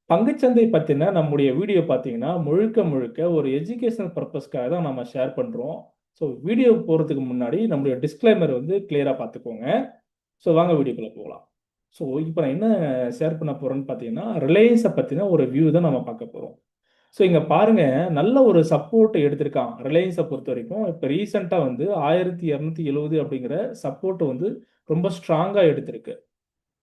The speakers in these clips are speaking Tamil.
பங்குச்சந்தை பத்தின நம்முடைய வீடியோ பார்த்தீங்கன்னா, முழுக்க முழுக்க ஒரு எஜுகேஷனல் பர்ப்பஸ்க்காக தான் நம்ம ஷேர் பண்றோம். ஸோ வீடியோ போறதுக்கு முன்னாடி நம்முடைய டிஸ்க்ளைமர் வந்து கிளியரா பார்த்துக்கோங்க. ஸோ வாங்க வீடியோக்குள்ள போகலாம். ஸோ இப்போ நான் என்ன ஷேர் பண்ண போறேன்னு பார்த்தீங்கன்னா, ரிலையன்ஸ பத்தின ஒரு வியூ தான் நம்ம பார்க்க போறோம். ஸோ இங்க பாருங்க, நல்ல ஒரு சப்போர்ட் எடுத்திருக்கான். ரிலையன்ஸ பொறுத்தவரைக்கும். இப்ப ரீசென்ட்டா வந்து 1270 அப்படிங்கிற சப்போர்ட் வந்து ரொம்ப ஸ்ட்ராங்கா எடுத்திருக்கு.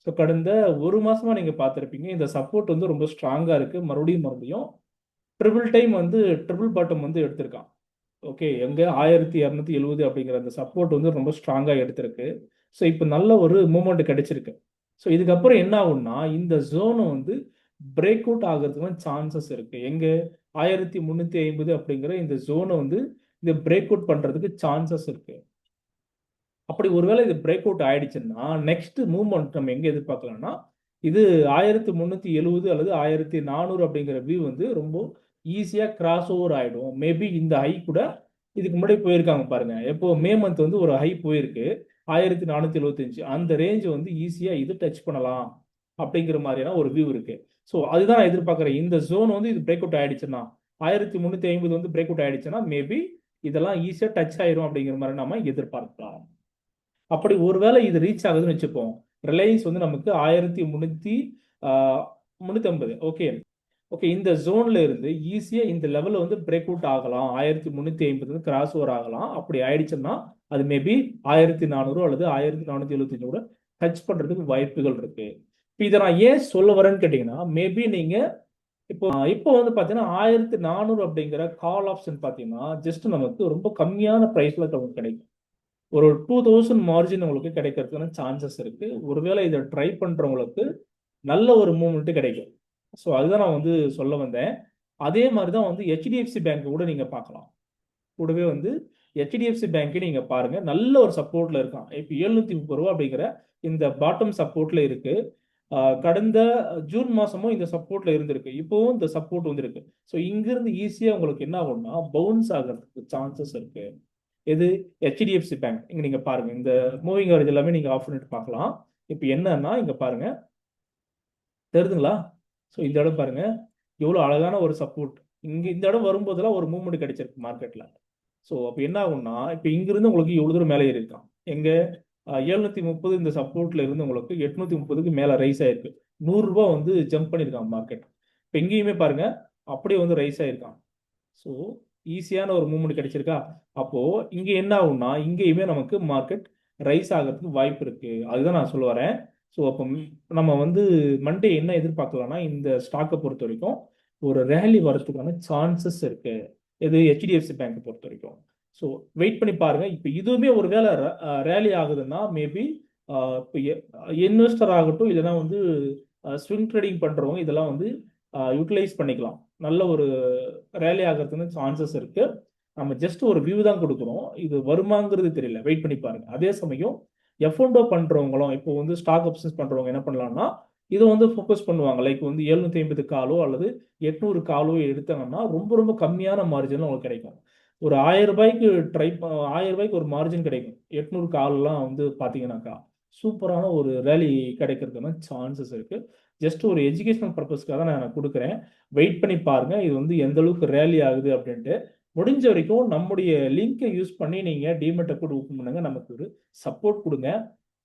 ஸோ கடந்த 1 மாசமா நீங்க பார்த்திருப்பீங்க. இந்த சப்போர்ட் வந்து ரொம்ப ஸ்ட்ராங்கா இருக்கு. மறுபடியும் ட்ரிபிள் டைம் வந்து ட்ரிபிள் பாட்டம் வந்து எடுத்திருக்கான். ஓகே. எங்க 1270 அப்படிங்கிற அந்த சப்போர்ட் வந்து ரொம்ப ஸ்ட்ராங்கா எடுத்திருக்கு. ஸோ இப்ப நல்ல ஒரு மூவ்மெண்ட் கிடைச்சிருக்கு. ஸோ இதுக்கப்புறம் என்ன ஆகும்னா, இந்த ஜோன வந்து பிரேக் அவுட் ஆகுறதுக்கான சான்சஸ் இருக்கு. எங்க 1350 அப்படிங்கிற இந்த ஜோன வந்து இந்த பிரேக் அவுட் பண்றதுக்கு சான்சஸ் இருக்கு. அப்படி ஒருவேளை இது பிரேக் அவுட் ஆயிடுச்சுன்னா, நெக்ஸ்ட் மூவ்மெண்ட் நம்ம எங்க எதிர்பார்க்கலாம்னா, இது 1370 அல்லது 1400 அப்படிங்கிற வியூ வந்து ரொம்ப ஈஸியா கிராஸ் ஓவர் ஆயிடும். மேபி இந்த ஹை கூட இதுக்கு முன்னாடி போயிருக்காங்க பாருங்க. எப்போ மே மந்த் வந்து ஒரு ஹை போயிருக்கு. 1475 அந்த ரேஞ்ச் வந்து ஈஸியா இது டச் பண்ணலாம். அப்படிங்கிற மாதிரியான ஒரு வியூ இருக்கு. ஸோ அதுதான் நான் எதிர்பார்க்கிறேன். இந்த ஜோன் வந்து இது பிரேக் அவுட் ஆயிடுச்சுன்னா, 1350 வந்து பிரேக் அவுட் ஆயிடுச்சுன்னா, மேபி இதெல்லாம் ஈஸியா டச் ஆயிரும் அப்படிங்கிற மாதிரி நம்ம எதிர்பார்க்கலாம். அப்படி ஒருவேளை இது ரீச் ஆகுதுன்னு வச்சுப்போம். ரிலையன்ஸ் வந்து நமக்கு 1350 ஓகே. ஓகே. இந்த ஜோன்ல இருந்து ஈஸியா இந்த லெவல்ல வந்து பிரேக் அவுட் ஆகலாம். 1350 கிராஸ் ஓவர் ஆகலாம். அப்படி ஆயிடுச்சுன்னா அது மேபி 1400 அல்லது 1475 கூட டச் பண்றதுக்கு வாய்ப்புகள் இருக்கு. இப்ப இதை நான் ஏன் சொல்ல வரேன்னு கேட்டீங்கன்னா, மேபி நீங்க இப்போ வந்து பாத்தீங்கன்னா 1400 அப்படிங்கிற கால் ஆப்ஷன் பாத்தீங்கன்னா ஜஸ்ட் நமக்கு ரொம்ப கம்மியான பிரைஸ்ல நமக்கு கிடைக்கும். ஒரு 2000 மார்ஜின் உங்களுக்கு கிடைக்கிறதுக்கான சான்சஸ் இருக்கு. ஒருவேளை இதை ட்ரை பண்றவங்களுக்கு நல்ல ஒரு மூவ்மெண்ட் கிடைக்கும். ஸோ அதுதான் நான் வந்து சொல்ல வந்தேன். அதே மாதிரி தான் வந்து ஹெச்டிஎஃப்சி பேங்க் கூட நீங்க பார்க்கலாம். கூடவே வந்து ஹெச்டிஎஃப்சி பேங்க் நீங்க பாருங்க, நல்ல ஒரு சப்போர்ட்ல இருக்கான். இப்போ ரூ. 730 அப்படிங்கிற இந்த பாட்டம் சப்போர்ட்ல இருக்கு. கடந்த ஜூன் மாசமும் இந்த சப்போர்ட்ல இருந்திருக்கு. இப்போவும் இந்த சப்போர்ட் வந்து இருக்கு. ஸோ இங்கிருந்து ஈஸியா உங்களுக்கு என்ன ஆகும்னா பவுன்ஸ் ஆகிறதுக்கு சான்சஸ் இருக்கு. எது? HDFC bank. இங்க நீங்க பாருங்க. இந்த மூவிங் ஆவரேஜ் எல்லாமே நீங்க ஆஃப் பண்ணிட்டு பார்க்கலாம். இப்போ என்னன்னா இங்க பாருங்க. தெரியுதுங்களா? ஸோ இந்த இடம் பாருங்க. எவ்வளோ அழகான ஒரு சப்போர்ட். இங்க இந்த இடம் வரும்போதெல்லாம் ஒரு மூவ்மெண்ட் கிடைச்சிருக்கு மார்க்கெட்ல. ஸோ அப்போ என்ன ஆகும்னா, இப்போ இங்கிருந்து உங்களுக்கு இவ்வளோ தூரம் மேலே ஏறி இருக்கான். எங்க 730 இந்த சப்போர்ட்ல இருந்து உங்களுக்கு 830க்கு மேல ரைஸ் ஆயிருக்கு. ரூ. 100 வந்து ஜம்ப் பண்ணியிருக்கான் மார்க்கெட். இப்போ இங்கேயுமே பாருங்க, அப்படியே வந்து ரைஸ் ஆயிருக்கான். ஸோ ஈஸியான ஒரு மூவ்மெண்ட் கிடைச்சிருக்கா? அப்போ இங்க என்ன ஆகும்னா, இங்கேயுமே நமக்கு மார்க்கெட் ரைஸ் ஆகிறதுக்கு வாய்ப்பு இருக்கு. அதுதான் நான் சொல்ல வரேன். ஸோ அப்போ நம்ம வந்து மண்டே என்ன எதிர்பார்க்கலாம்னா, இந்த ஸ்டாக்கை பொறுத்த வரைக்கும் ஒரு ரேலி வரதுக்கான சான்சஸ் இருக்கு. இது ஹெச்டிஎஃப்சி பேங்க் பொறுத்த வரைக்கும். ஸோ வெயிட் பண்ணி பாருங்க. இப்போ இதுவுமே ஒரு வேலை ரேலி ஆகுதுன்னா மேபி இப்போ இன்வெஸ்டர் ஆகட்டும், இல்லைன்னா வந்து ஸ்விங் ட்ரேடிங் பண்றவங்க இதெல்லாம் வந்து யூட்டிலைஸ் பண்ணிக்கலாம். நல்ல ஒரு ரேலி ஆகிறதுக்கு சான்சஸ் இருக்கு. நம்ம ஜஸ்ட் ஒரு வியூ தான் கொடுக்குறோம். இது வருமாங்கிறது தெரியல. வெயிட் பண்ணி பாருங்க. அதே சமயம் எஃப்என்டோ பண்றவங்களும் இப்போ வந்து ஸ்டாக் ஆப்ஷன்ஸ் பண்றவங்க என்ன பண்ணலாம்னா, இதை வந்து ஃபோக்கஸ் பண்ணுவாங்க. லைக் வந்து 750 காலோ அல்லது 800 காலோ எடுத்தாங்கன்னா ரொம்ப ரொம்ப கம்மியான மார்ஜின் உங்களுக்கு கிடைக்கும். ஒரு ரூ. 1000 ரூ. 1000 ஒரு மார்ஜின் கிடைக்கும். 800 கால்லாம் வந்து பாத்தீங்கன்னாக்கா சூப்பரான ஒரு ரேலி கிடைக்கிறதுக்கான சான்சஸ் இருக்கு. ஜஸ்ட் ஒரு எஜுகேஷனல் பர்பஸ்க்காக தான் நான் கொடுக்குறேன். வெயிட் பண்ணி பாருங்க. இது வந்து எந்த அளவுக்கு ரேலி ஆகுது அப்படின்ட்டு. முடிஞ்ச வரைக்கும் நம்முடைய லிங்கை யூஸ் பண்ணி நீங்க டிமெட் அக்கௌண்ட் ஓப்பன் பண்ணுங்க. நமக்கு ஒரு சப்போர்ட் கொடுங்க.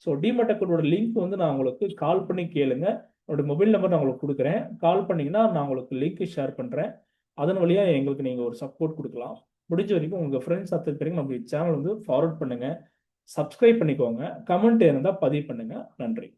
ஸோ டிமெட் அக்கௌண்டோட லிங்க் வந்து நான் உங்களுக்கு கால் பண்ணி கேளுங்க. என்னோட மொபைல் நம்பர் நான் உங்களுக்கு கொடுக்குறேன். கால் பண்ணீங்கன்னா நான் உங்களுக்கு லிங்க் ஷேர் பண்றேன். அதன் வழியா எங்களுக்கு நீங்க ஒரு சப்போர்ட் கொடுக்கலாம். முடிஞ்ச வரைக்கும் உங்க ஃப்ரெண்ட்ஸ் அத்தனை பேருக்கு நம்ம சேனல் வந்து ஃபார்வர்ட் பண்ணுங்க. சப்ஸ்கிரைப் பண்ணிக்கோங்க. கமெண்ட் இருந்தால் பதிவு பண்ணுங்க. நன்றி.